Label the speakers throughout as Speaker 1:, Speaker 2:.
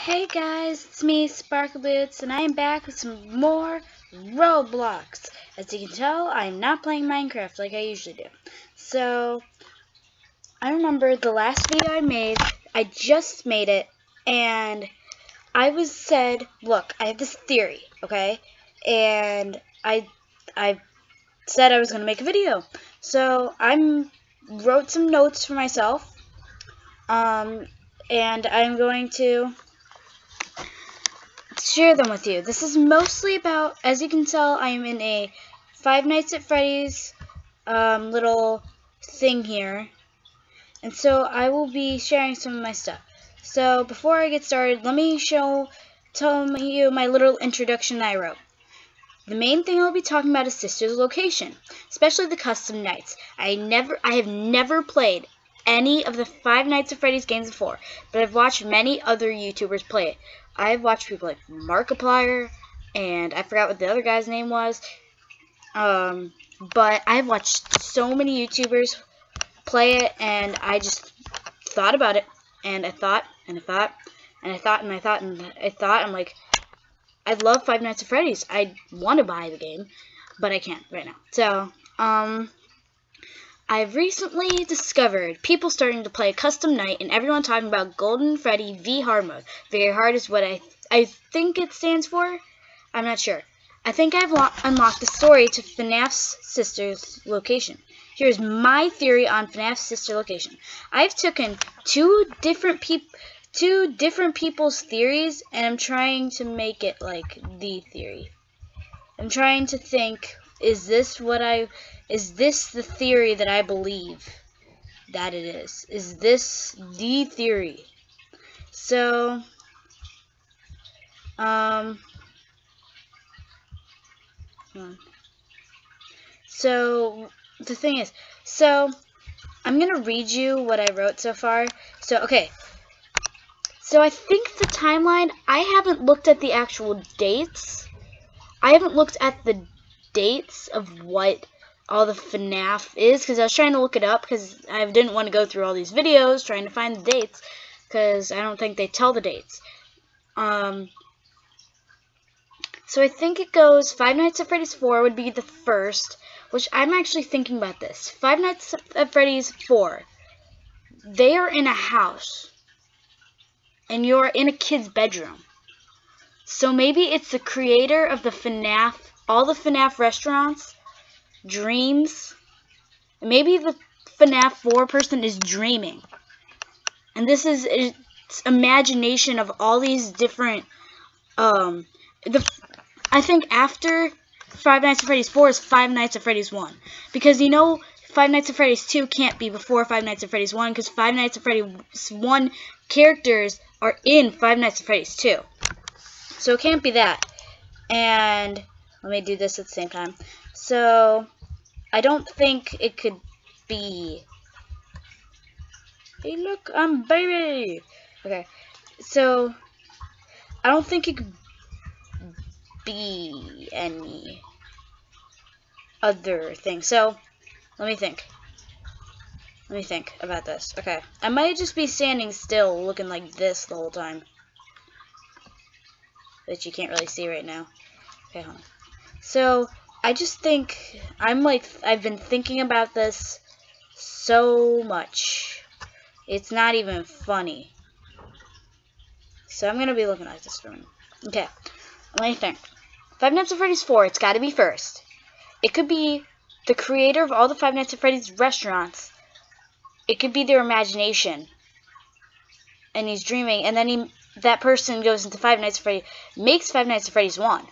Speaker 1: Hey guys, it's me, Sparkle Boots, and I am back with some more Roblox. As you can tell, I'm not playing Minecraft like I usually do. So, I remember the last video I made, I just made it, and I said, look, I have this theory, okay? And I said I was going to make a video. So, I wrote some notes for myself, and I'm going to share them with you. This is mostly about, as you can tell, I'm in a Five Nights at Freddy's little thing here, and so I will be sharing some of my stuff. So before I get started, let me tell you my little introduction I wrote. The main thing I'll be talking about is Sister's location, especially the custom nights. I have never played any of the Five Nights at Freddy's games before, but I've watched many other YouTubers play it. I've watched people like Markiplier, and I forgot what the other guy's name was. But I've watched so many YouTubers play it, and I just thought about it, and I thought, and I thought, and I thought, and I thought, and I thought. I'm like, I love Five Nights at Freddy's. I want to buy the game, but I can't right now. So, I've recently discovered people starting to play a custom night and everyone talking about Golden Freddy V Hard mode. Very hard is what I think it stands for. I'm not sure. I think I've unlocked the story to FNAF's sister's location. Here's my theory on FNAF's sister location. I've taken two different people's theories and I'm trying to make it like the theory. I'm trying to think, is this the theory that I believe that it is? Is this the theory? So, so the thing is, so I'm gonna read you what I wrote so far. So, okay. So I think the timeline, I haven't looked at the actual dates. I haven't looked at the dates of what all the FNAF is, because I was trying to look it up, because I didn't want to go through all these videos trying to find the dates, because I don't think they tell the dates. So I think it goes, Five Nights at Freddy's 4 would be the first, which I'm actually thinking about this. Five Nights at Freddy's 4, they are in a house, and you're in a kid's bedroom. So maybe it's the creator of the FNAF, all the FNAF restaurants, dreams. Maybe the FNAF 4 person is dreaming. And this is its imagination of all these different, I think after Five Nights at Freddy's 4 is Five Nights at Freddy's 1. Because you know Five Nights at Freddy's 2 can't be before Five Nights at Freddy's 1, because Five Nights at Freddy's 1 characters are in Five Nights at Freddy's 2. So it can't be that. And let me do this at the same time. So I don't think it could be. Hey, look, I'm baby. Okay. So I don't think it could be any other thing. So let me think. Let me think about this. Okay. I might just be standing still looking like this the whole time, that you can't really see right now. Okay, hold on. So, I just think, I've been thinking about this so much. It's not even funny. So, I'm going to be looking at this for a minute. Okay, let me think. Five Nights at Freddy's 4, it's got to be first. It could be the creator of all the Five Nights at Freddy's restaurants. It could be their imagination. And he's dreaming, and then that person goes into Five Nights at Freddy's, makes Five Nights at Freddy's 1.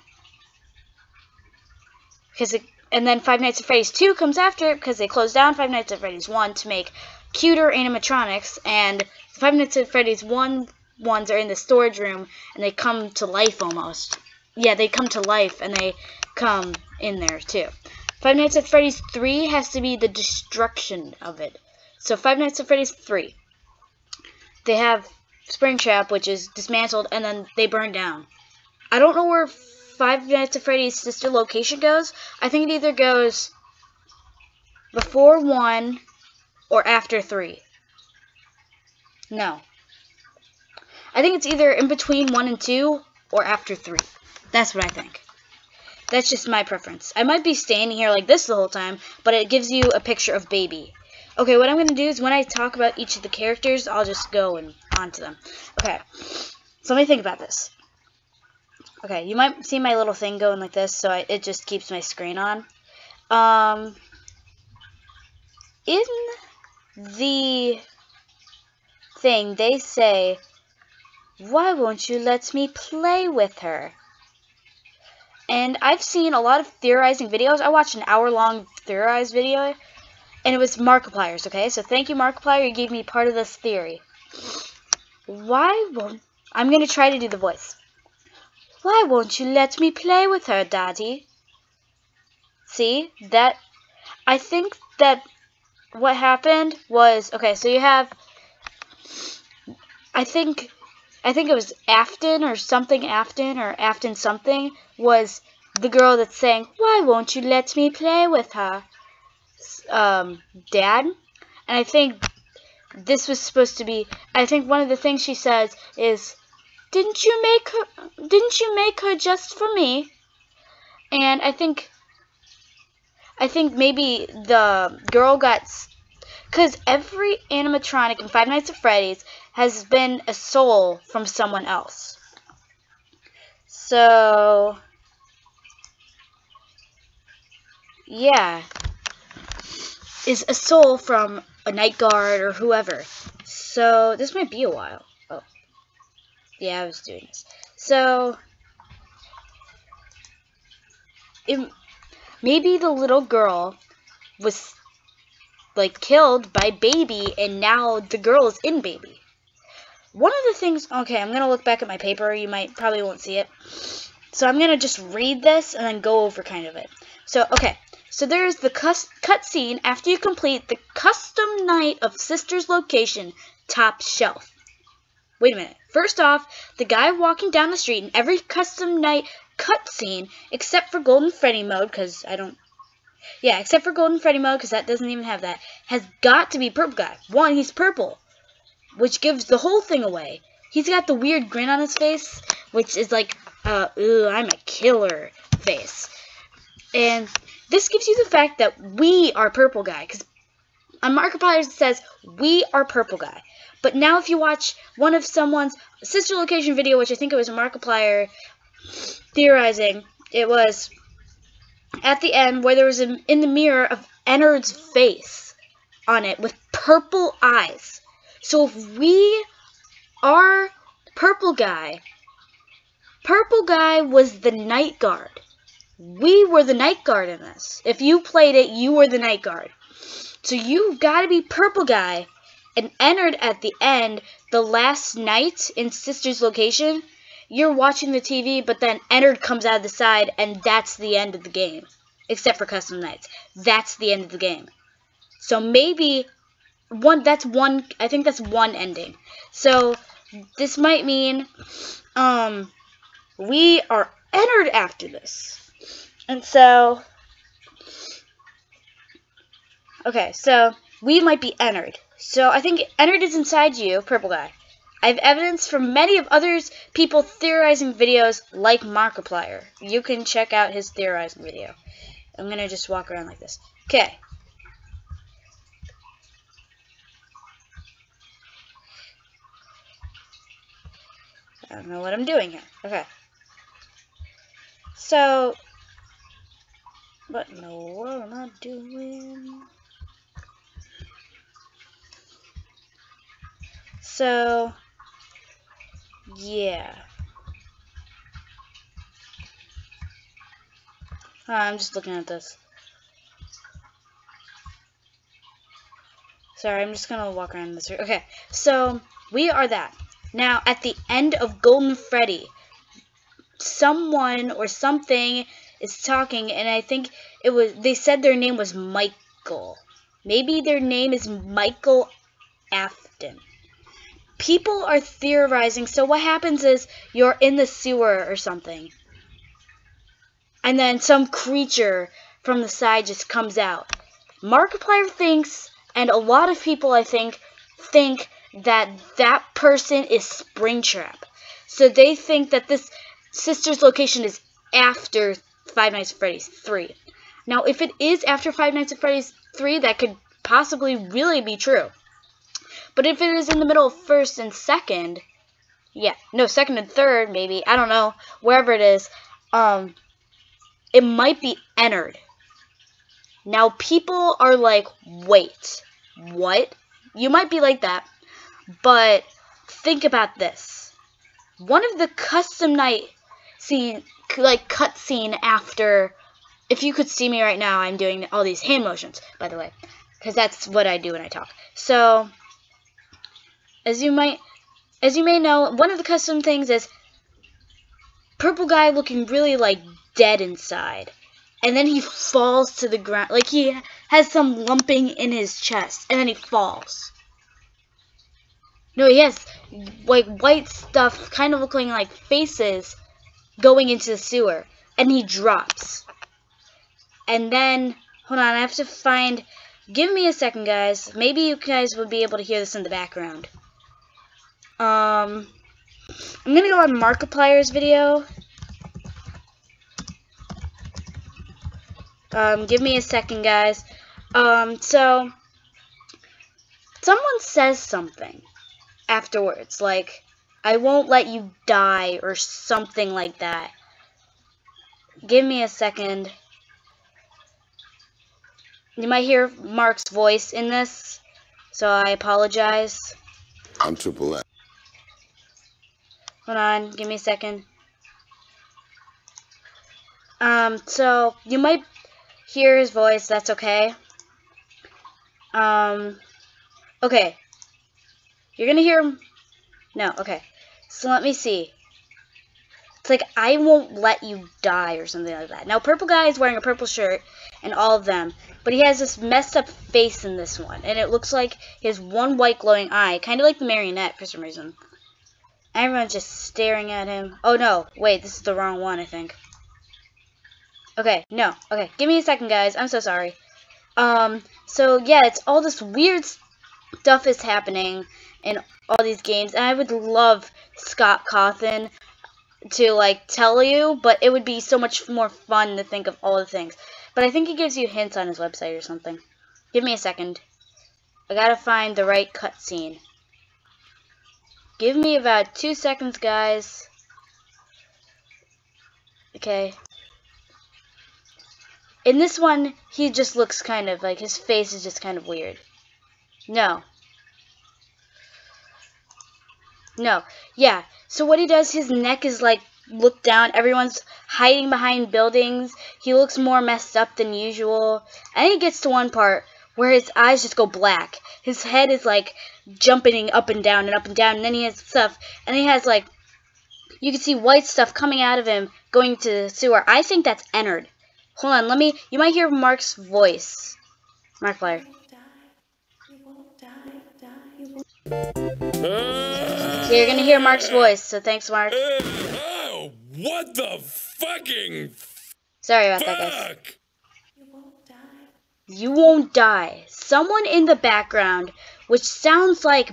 Speaker 1: And then Five Nights at Freddy's 2 comes after it, because they closed down Five Nights at Freddy's 1 to make cuter animatronics, and Five Nights at Freddy's 1 ones are in the storage room, and they come to life almost. Yeah, they come to life, and they come in there too. Five Nights at Freddy's 3 has to be the destruction of it. So Five Nights at Freddy's 3. They have Springtrap, which is dismantled, and then they burn down. I don't know where Five Nights at Freddy's sister location goes. I think it either goes before 1 or after 3. No. I think it's either in between 1 and 2 or after 3. That's what I think. That's just my preference. I might be standing here like this the whole time, but it gives you a picture of baby. Okay, what I'm going to do is when I talk about each of the characters, I'll just go and onto them. Okay, so let me think about this. Okay, you might see my little thing going like this, so it just keeps my screen on. In the thing, they say, "Why won't you let me play with her?" And I've seen a lot of theorizing videos. I watched an hour-long theorized video, and it was Markiplier's, okay? So thank you, Markiplier. You gave me part of this theory. Why won't... I'm going to try to do the voice. "Why won't you let me play with her, Daddy?" See? That... I think that what happened was... Okay, so you have... I think it was Afton or something Afton something was the girl that's saying, "Why won't you let me play with her, Dad?" And I think this was supposed to be, I think one of the things she says is, Didn't you make her just for me?" And I think maybe the girl got, because every animatronic in Five Nights at Freddy's has been a soul from someone else. So, yeah, is a soul from a night guard or whoever. So, this might be a while. Oh, yeah, I was doing this. So, maybe the little girl was, like, killed by Baby, and now the girl is in Baby. One of the things, okay, I'm going to look back at my paper. You probably won't see it. So I'm going to just read this and then go over kind of it. So, okay, so there's the cutscene after you complete the custom night of Sister's Location, Top Shelf. Wait a minute. First off, the guy walking down the street in every custom night cutscene, except for Golden Freddy mode, because I don't... Yeah, except for Golden Freddy mode, because that doesn't even have that, has got to be Purple Guy. One, he's purple, which gives the whole thing away. He's got the weird grin on his face, which is like, ooh, I'm a killer face. And this gives you the fact that we are Purple Guy, because on Markiplier it says, "We are Purple Guy." But now if you watch one of someone's Sister Location video, which I think it was a Markiplier theorizing, it was at the end where there was in the mirror of Ennard's face on it with purple eyes. So if we are Purple Guy was the night guard. We were the night guard in this. If you played it, you were the night guard. So you've got to be Purple Guy. And Ennard at the end, the last night in Sister's Location, you're watching the TV, but then Ennard comes out of the side, and that's the end of the game. Except for custom nights. That's the end of the game. So maybe I think that's one ending. So this might mean we are Ennard after this. And so okay, so we might be Ennard. So I think Ennard is inside you, Purple Guy. I have evidence from many of others people theorizing videos like Markiplier. You can check out his theorizing video. I'm gonna just walk around like this. Okay. I don't know what I'm doing here. Okay. So, what in the world am I doing? So, yeah. I'm just looking at this. Sorry, I'm just gonna walk around this. Okay, so we are that. Now, at the end of Golden Freddy, someone or something is talking, and I think they said their name was Michael. Maybe their name is Michael Afton. People are theorizing, so what happens is you're in the sewer or something, and then some creature from the side just comes out. Markiplier thinks, and a lot of people I think that that person is Springtrap. So they think that this sister's location is after Five Nights at Freddy's 3. Now, if it is after Five Nights at Freddy's 3, that could possibly really be true. But if it is in the middle of first and second, second and third, maybe, I don't know, wherever it is, it might be entered. Now, people are like, wait, what? You might be like that, but think about this. One of the custom night scene, like cutscene after, if you could see me right now, I'm doing all these hand motions, by the way, because that's what I do when I talk. So, as you may know, one of the custom things is purple guy looking really like dead inside. And then he falls to the ground, like he has some lumping in his chest, and then he falls. No, he has like white stuff, kind of looking like faces, going into the sewer, and he drops. And then, hold on, I have to find, give me a second, guys. Maybe you guys would be able to hear this in the background. I'm gonna go on Markiplier's video. Give me a second, guys. So, someone says something afterwards, like, I won't let you die, or something like that. Give me a second. You might hear Mark's voice in this, so I apologize.
Speaker 2: I'm Triple F.
Speaker 1: Hold on, give me a second. So, you might hear his voice, that's okay. Okay. You're gonna hear him. No, okay. So let me see. It's like, I won't let you die, or something like that. Now, purple guy is wearing a purple shirt, and all of them. But he has this messed up face in this one. And it looks like he has one white glowing eye, kind of like the marionette for some reason. Everyone's just staring at him. Oh, no. Wait, this is the wrong one, I think. Okay, no. Okay, give me a second, guys. I'm so sorry. So, yeah, it's all this weird stuff is happening in all these games. And I would love Scott Cawthon to, like, tell you, but it would be so much more fun to think of all the things. But I think he gives you hints on his website or something. Give me a second. I gotta find the right cutscene. Give me about 2 seconds, guys. Okay. In this one, he just looks kind of, like, his face is just kind of weird. No. No. Yeah. So what he does, his neck is, like, looked down. Everyone's hiding behind buildings. He looks more messed up than usual. And he gets to one part where his eyes just go black. His head is, like, jumping up and down and up and down. And then he has stuff. And he has, like, you can see white stuff coming out of him going to the sewer. I think that's entered. Hold on, you might hear Mark's voice. Markiplier. So you're gonna hear Mark's voice, so thanks, Mark.
Speaker 2: Oh, what the fucking
Speaker 1: Sorry about that, guys. You won't die. Someone in the background, which sounds like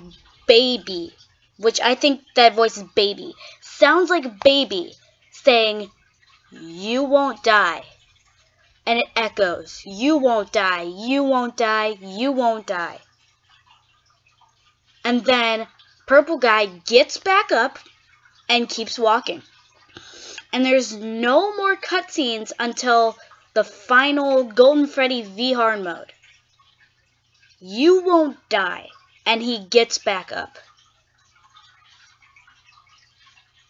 Speaker 1: Baby, which I think that voice is Baby, sounds like Baby saying, you won't die. And it echoes, you won't die, you won't die, you won't die. And then purple guy gets back up and keeps walking. And there's no more cutscenes until the final Golden Freddy VR mode. You won't die. And he gets back up.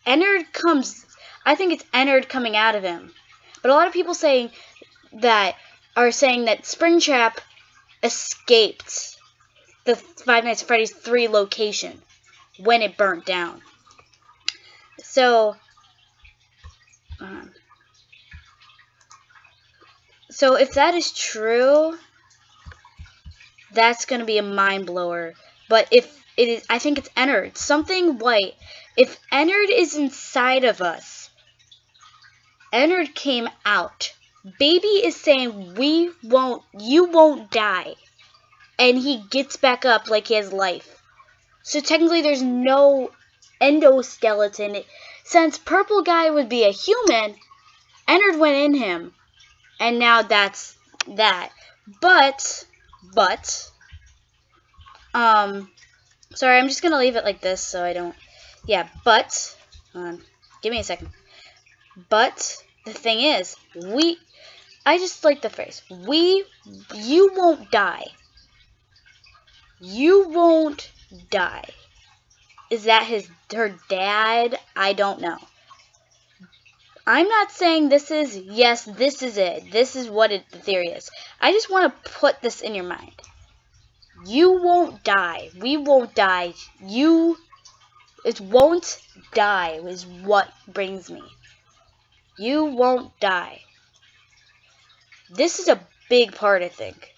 Speaker 1: Ennard comes, I think it's Ennard coming out of him. But a lot of people are saying that Springtrap escaped the Five Nights at Freddy's 3 location when it burnt down. So if that is true, that's going to be a mind blower. But if it is, I think it's Ennard. Something white. If Ennard is inside of us, Ennard came out. Baby is saying, you won't die. And he gets back up like he has life. So technically there's no endoskeleton. Since purple guy would be a human, Ennard went in him. And now that's that. But, sorry, I'm just gonna leave it like this so I don't, yeah, but, hold on, give me a second. But, the thing is, I just like the phrase, you won't die. You won't die. Is that her dad? I don't know. I'm not saying this is, yes, this is it. This is what the theory is. I just want to put this in your mind. You won't die. We won't die. It won't die is what brings me. You won't die. This is a big part, I think.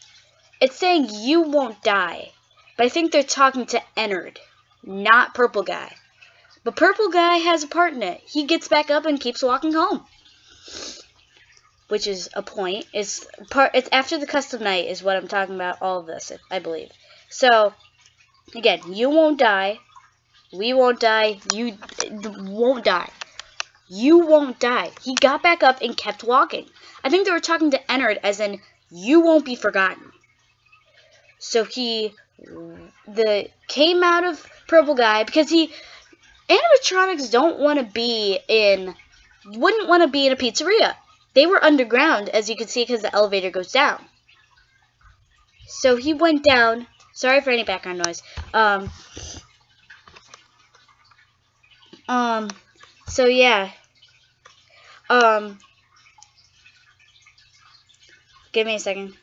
Speaker 1: It's saying you won't die. But I think they're talking to Ennard, not Purple Guy. But Purple Guy has a part in it. He gets back up and keeps walking home. Which is a point. It's after the custom night is what I'm talking about, all of this, I believe. So, again, you won't die. We won't die. You won't die. You won't die. He got back up and kept walking. I think they were talking to Ennard as in, you won't be forgotten. So he came out of Purple Guy because animatronics wouldn't want to be in a pizzeria. They were underground, as you can see, because the elevator goes down. So he went down. Sorry for any background noise. So yeah. Give me a second.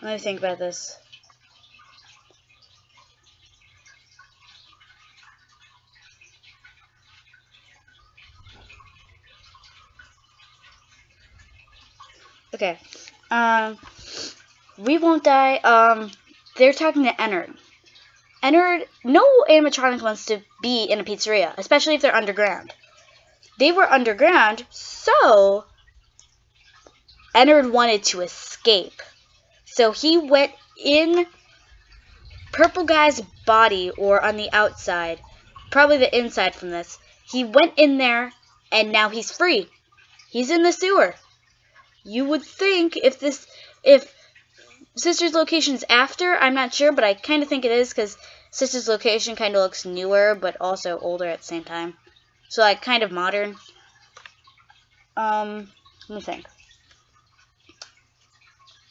Speaker 1: Let me think about this. Okay. We won't die. They're talking to Ennard. Ennard, no animatronic wants to be in a pizzeria, especially if they're underground. They were underground, so Ennard wanted to escape. So he went in Purple Guy's body, or on the outside, probably the inside from this. He went in there, and now he's free. He's in the sewer. You would think if Sister's location is after, I'm not sure, but I kind of think it is because Sister's location kind of looks newer, but also older at the same time. So, like, kind of modern. Let me think.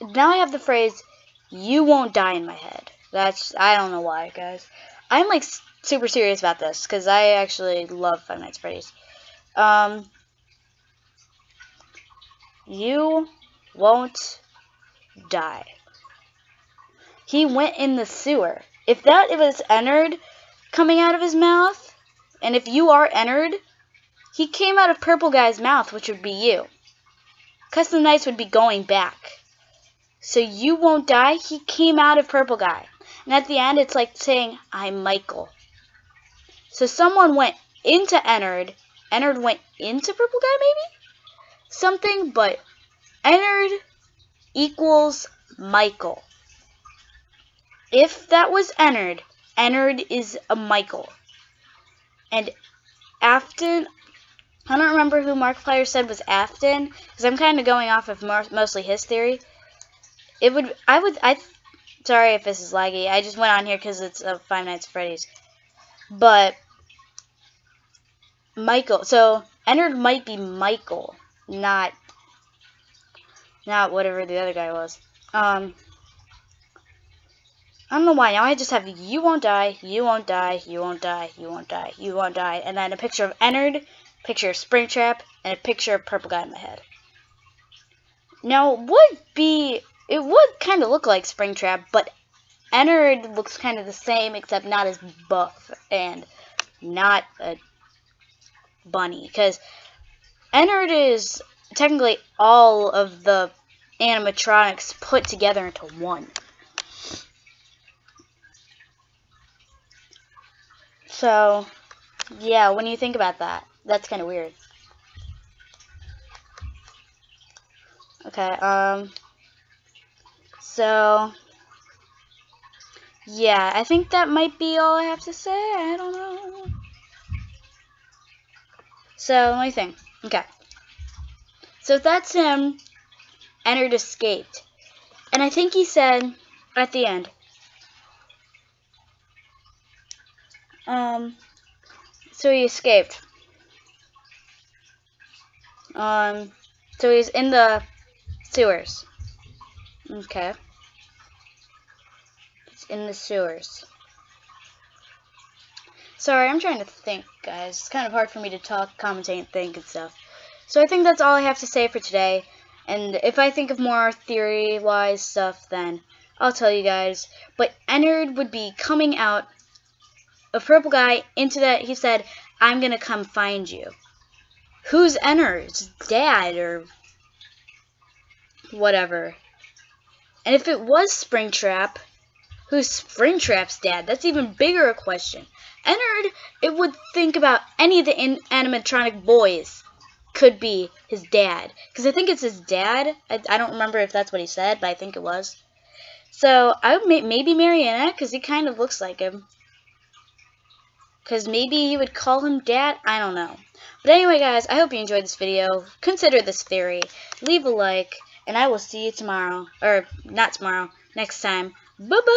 Speaker 1: Now I have the phrase, you won't die in my head. I don't know why, guys. I'm, like, super serious about this because I actually love Five Nights at Freddy's. You won't die. He went in the sewer. If it was Ennard coming out of his mouth, and if you are Ennard, he came out of Purple Guy's mouth, which would be you. Custom Nights would be going back. So you won't die, he came out of Purple Guy. And at the end, it's like saying, I'm Michael. So someone went into Ennard. Ennard went into Purple Guy, maybe? Something, but Ennard equals Michael. If that was Ennard, Ennard is a Michael. And Afton, I don't remember who Markiplier said was Afton, because I'm kind of going off of mostly his theory. Sorry if this is laggy, I just went on here because it's Five Nights at Freddy's. But, Michael, so Ennard might be Michael, not whatever the other guy was. I don't know why. Now I just have you won't die, you won't die, you won't die, you won't die, you won't die. And then a picture of Ennard, picture of Springtrap, and a picture of Purple Guy in my head. Now, it would kind of look like Springtrap, but Ennard looks kind of the same, except not as buff and not a bunny. Because Ennard is technically all of the animatronics put together into one. So, yeah, when you think about that, that's kind of weird. Okay, so, yeah, I think that might be all I have to say. I don't know. So, let me think. Okay. So that's him. Entered, escaped. And I think he said at the end, so he escaped. So he's in the sewers. Okay. He's in the sewers. Sorry, I'm trying to think, guys. It's kind of hard for me to talk, commentate, and think and stuff. So I think that's all I have to say for today. And if I think of more theory-wise stuff, then I'll tell you guys. But Ennard would be coming out, a purple guy, into that. He said, I'm going to come find you. Who's Ennard's dad or whatever? And if it was Springtrap, who's Springtrap's dad? That's even bigger a question. Ennard, it would think about any of the animatronic boys could be his dad. Because I think it's his dad. I don't remember if that's what he said, but I think it was. So, I would maybe Marionette, because he kind of looks like him. Because maybe you would call him dad? I don't know. But anyway, guys, I hope you enjoyed this video. Consider this theory. Leave a like, and I will see you tomorrow. Or, not tomorrow, next time. Bye-bye!